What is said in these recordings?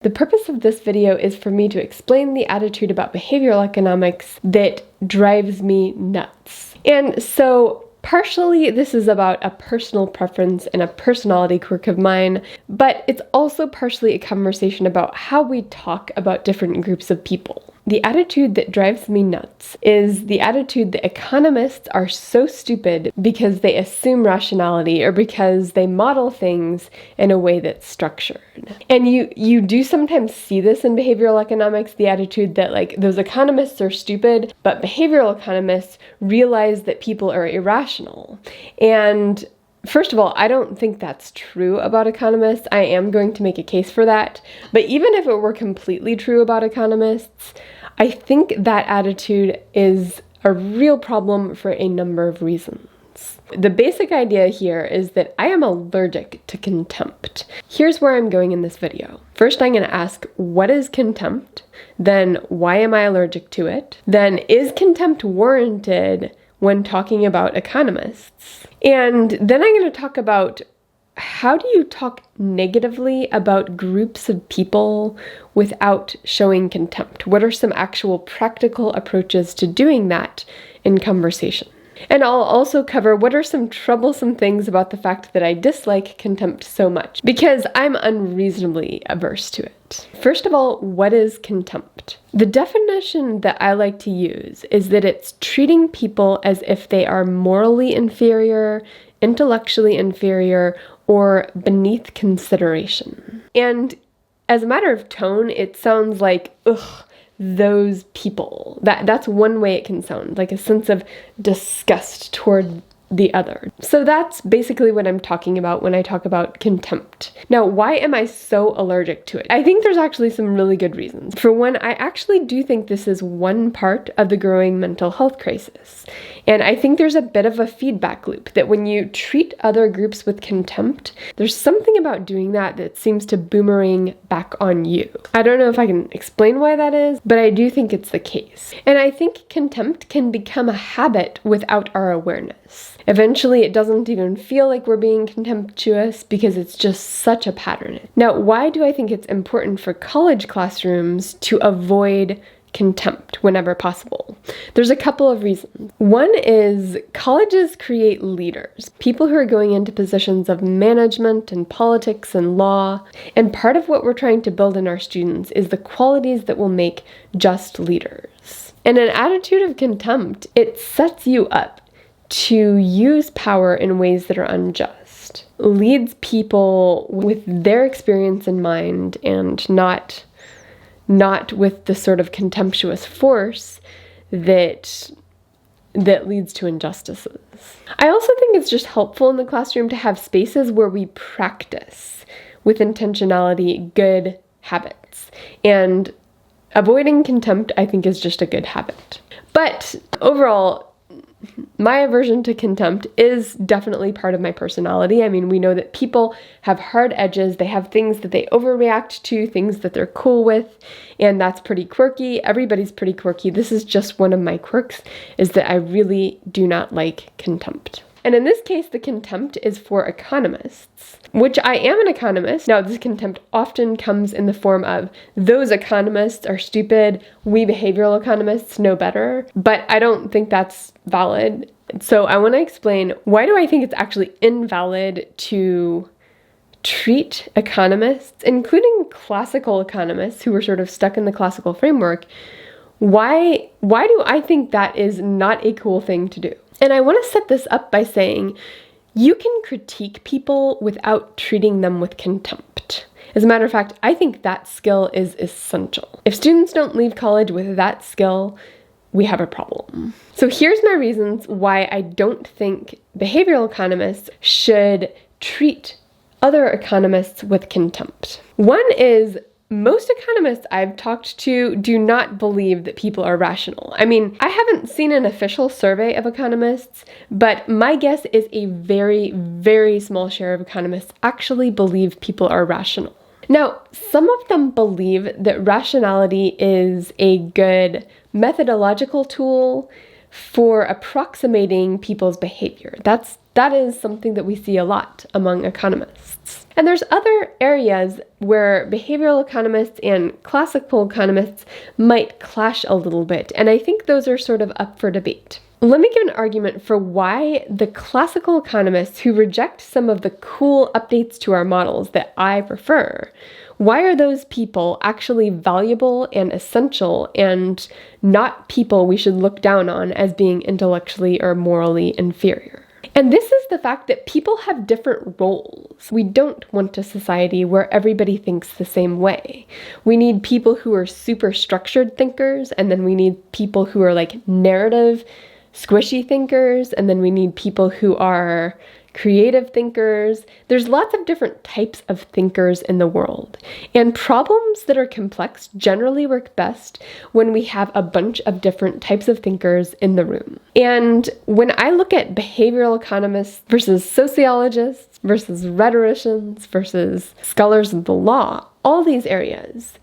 The purpose of this video is for me to explain the attitude about behavioral economics that drives me nuts. And so partially this is about a personal preference and a personality quirk of mine, but it's also partially a conversation about how we talk about different groups of people. The attitude that drives me nuts is the attitude that economists are so stupid because they assume rationality or because they model things in a way that's structured. And you do sometimes see this in behavioral economics, the attitude that like those economists are stupid, but behavioral economists realize that people are irrational. And first of all, I don't think that's true about economists. I am going to make a case for that. But even if it were completely true about economists, I think that attitude is a real problem for a number of reasons. The basic idea here is that I am allergic to contempt. Here's where I'm going in this video. First, I'm going to ask, what is contempt? Then, why am I allergic to it? Then, is contempt warranted when talking about economists? And then I'm going to talk about how do you talk negatively about groups of people without showing contempt? What are some actual practical approaches to doing that in conversation? And I'll also cover what are some troublesome things about the fact that I dislike contempt so much, because I'm unreasonably averse to it. First of all, what is contempt? The definition that I like to use is that it's treating people as if they are morally inferior, intellectually inferior, or beneath consideration. And as a matter of tone, it sounds like, ugh, those people. That's one way it can sound, like a sense of disgust toward the other. So that's basically what I'm talking about when I talk about contempt. Now, why am I so allergic to it? I think there's actually some really good reasons. For one, I actually do think this is one part of the growing mental health crisis. And I think there's a bit of a feedback loop that when you treat other groups with contempt, there's something about doing that seems to boomerang back on you. I don't know if I can explain why that is, but I do think it's the case. And I think contempt can become a habit without our awareness. Eventually, it doesn't even feel like we're being contemptuous because it's just such a pattern. Now, why do I think it's important for college classrooms to avoid contempt whenever possible? There's a couple of reasons. One is colleges create leaders, people who are going into positions of management and politics and law. And part of what we're trying to build in our students is the qualities that will make just leaders. And an attitude of contempt, it sets you up to use power in ways that are unjust, leads people with their experience in mind and not with the sort of contemptuous force that leads to injustices. I also think it's just helpful in the classroom to have spaces where we practice with intentionality good habits. And avoiding contempt, I think, is just a good habit. But overall, my aversion to contempt is definitely part of my personality. I mean, we know that people have hard edges. They have things that they overreact to, things that they're cool with, and that's pretty quirky. Everybody's pretty quirky. This is just one of my quirks, is that I really do not like contempt. And in this case, the contempt is for economists, which I am an economist. Now, this contempt often comes in the form of, those economists are stupid, we behavioral economists know better, but I don't think that's valid. So I want to explain, why do I think it's actually invalid to treat economists, including classical economists who were sort of stuck in the classical framework, why do I think that is not a cool thing to do? And I want to set this up by saying, you can critique people without treating them with contempt. As a matter of fact, I think that skill is essential. If students don't leave college with that skill, we have a problem. So here's my reasons why I don't think behavioral economists should treat other economists with contempt. One is, most economists I've talked to do not believe that people are rational. I mean, I haven't seen an official survey of economists, but my guess is a very, very small share of economists actually believe people are rational. Now, some of them believe that rationality is a good methodological tool for approximating people's behavior. That is something that we see a lot among economists. And there's other areas where behavioral economists and classical economists might clash a little bit, and I think those are sort of up for debate. Let me give an argument for why the classical economists who reject some of the cool updates to our models that I prefer, why are those people actually valuable and essential and not people we should look down on as being intellectually or morally inferior? And this is the fact that people have different roles. We don't want a society where everybody thinks the same way. We need people who are super structured thinkers, and then we need people who are like narrative, squishy thinkers, and then we need people who are creative thinkers. There's lots of different types of thinkers in the world, and problems that are complex generally work best when we have a bunch of different types of thinkers in the room. And when I look at behavioral economists versus sociologists versus rhetoricians versus scholars of the law, all these areas,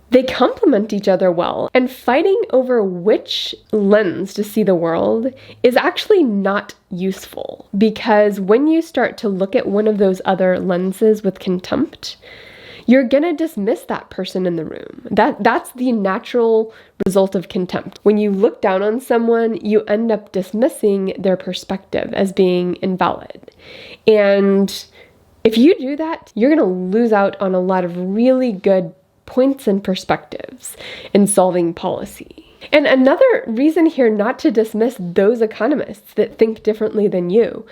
they complement each other well, and fighting over which lens to see the world is actually not useful, because when you start to look at one of those other lenses with contempt, you're gonna dismiss that person in the room. That's the natural result of contempt. When you look down on someone, you end up dismissing their perspective as being invalid. And if you do that, you're gonna lose out on a lot of really good points and perspectives in solving policy. And another reason here not to dismiss those economists that think differently than you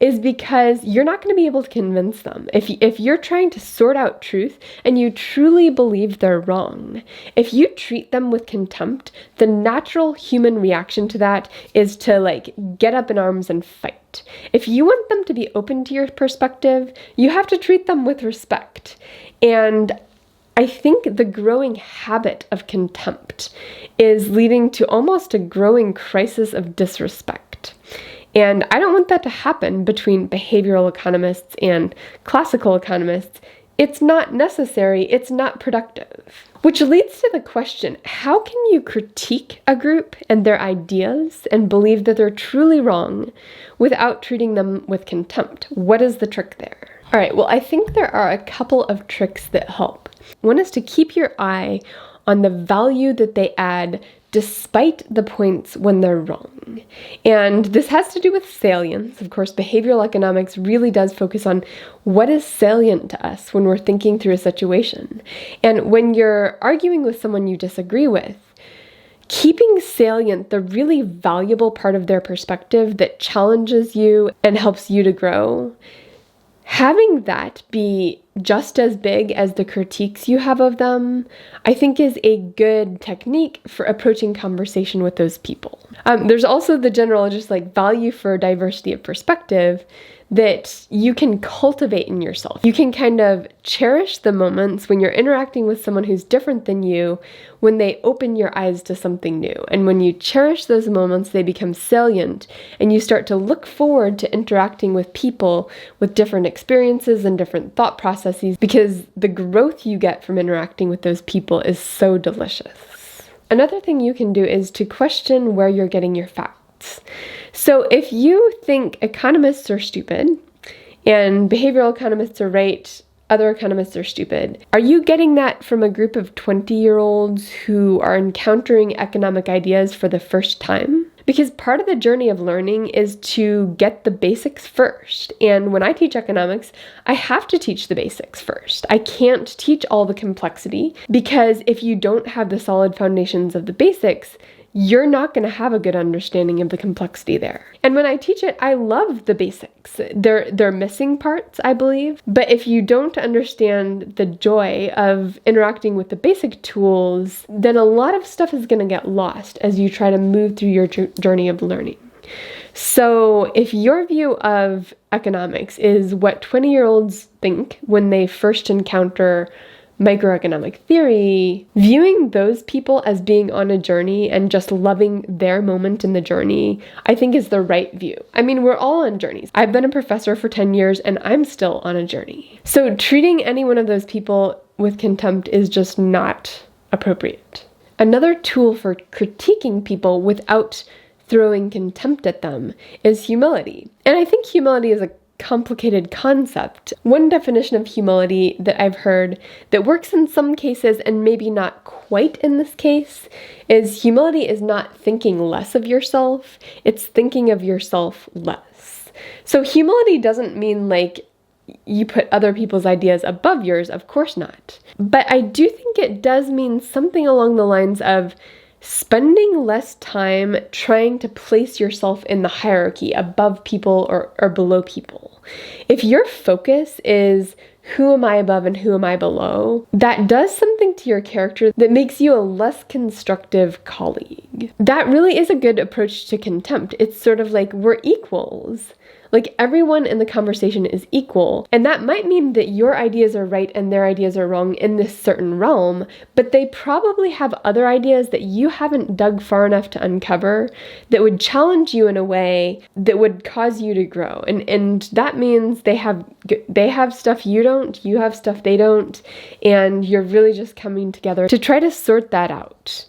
is because you're not going to be able to convince them. If you're trying to sort out truth and you truly believe they're wrong, if you treat them with contempt, the natural human reaction to that is to get up in arms and fight. If you want them to be open to your perspective, you have to treat them with respect. And I think the growing habit of contempt is leading to almost a growing crisis of disrespect. And I don't want that to happen between behavioral economists and classical economists. It's not necessary, it's not productive. Which leads to the question, how can you critique a group and their ideas and believe that they're truly wrong without treating them with contempt? What is the trick there? All right, well, I think there are a couple of tricks that help. One is to keep your eye on the value that they add despite the points when they're wrong. And this has to do with salience. Of course, behavioral economics really does focus on what is salient to us when we're thinking through a situation. And when you're arguing with someone you disagree with, keeping salient the really valuable part of their perspective that challenges you and helps you to grow, having that be just as big as the critiques you have of them, I think is a good technique for approaching conversation with those people. There's also the general value for diversity of perspective that you can cultivate in yourself. You can kind of cherish the moments when you're interacting with someone who's different than you, when they open your eyes to something new. And when you cherish those moments, they become salient, and you start to look forward to interacting with people with different experiences and different thought processes, because the growth you get from interacting with those people is so delicious. Another thing you can do is to question where you're getting your facts. So if you think economists are stupid and behavioral economists are right, other economists are stupid, are you getting that from a group of 20-year-olds who are encountering economic ideas for the first time? Because part of the journey of learning is to get the basics first. And when I teach economics, I have to teach the basics first. I can't teach all the complexity, because if you don't have the solid foundations of the basics, you're not going to have a good understanding of the complexity there. And when I teach it, I love the basics. They're missing parts, I believe. But if you don't understand the joy of interacting with the basic tools, then a lot of stuff is going to get lost as you try to move through your journey of learning. So if your view of economics is what 20-year-olds think when they first encounter microeconomic theory, viewing those people as being on a journey and just loving their moment in the journey, I think is the right view. I mean, we're all on journeys. I've been a professor for 10 years and I'm still on a journey. So treating any one of those people with contempt is just not appropriate. Another tool for critiquing people without throwing contempt at them is humility. And I think humility is a complicated concept. One definition of humility that I've heard that works in some cases and maybe not quite in this case is humility is not thinking less of yourself, it's thinking of yourself less. So humility doesn't mean like you put other people's ideas above yours, of course not. But I do think it does mean something along the lines of spending less time trying to place yourself in the hierarchy above people or below people. If your focus is who am I above and who am I below, that does something to your character that makes you a less constructive colleague. That really is a good approach to contempt. It's sort of like we're equals. Like everyone in the conversation is equal, and that might mean that your ideas are right and their ideas are wrong in this certain realm, but they probably have other ideas that you haven't dug far enough to uncover that would challenge you in a way that would cause you to grow. And that means they have stuff you don't, you have stuff they don't, and you're really just coming together to try to sort that out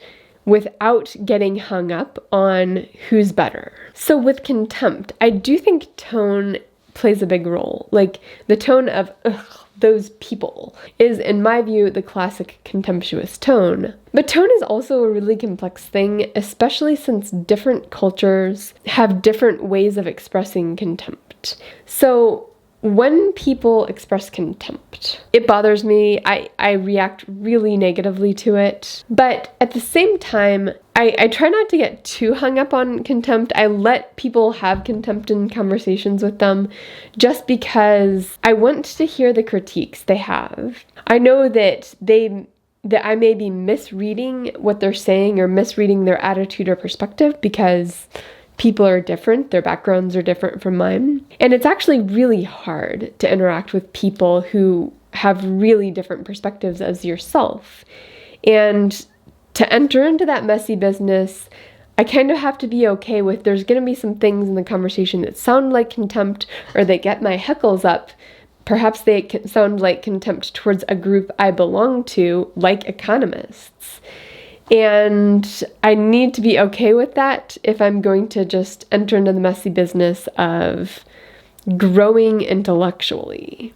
without getting hung up on who's better. So with contempt, I do think tone plays a big role. Like the tone of, those people is, in my view, the classic contemptuous tone. But tone is also a really complex thing, especially since different cultures have different ways of expressing contempt. So when people express contempt, it bothers me. I react really negatively to it. But at the same time, I try not to get too hung up on contempt. I let people have contempt in conversations with them just because I want to hear the critiques they have. I know that I may be misreading what they're saying or misreading their attitude or perspective because people are different, their backgrounds are different from mine. And it's actually really hard to interact with people who have really different perspectives as yourself. And to enter into that messy business, I kind of have to be okay with there's going to be some things in the conversation that sound like contempt or that get my heckles up. Perhaps they sound like contempt towards a group I belong to, like economists. And I need to be okay with that if I'm going to just enter into the messy business of growing intellectually.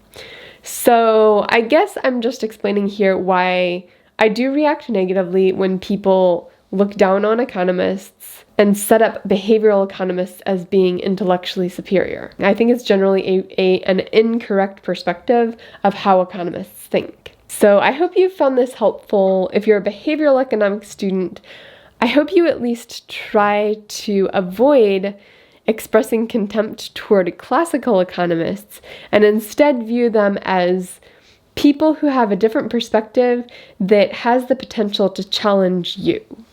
So I guess I'm just explaining here why I do react negatively when people look down on economists and set up behavioral economists as being intellectually superior. I think it's generally an incorrect perspective of how economists think. So I hope you found this helpful. If you're a behavioral economics student, I hope you at least try to avoid expressing contempt toward classical economists and instead view them as people who have a different perspective that has the potential to challenge you.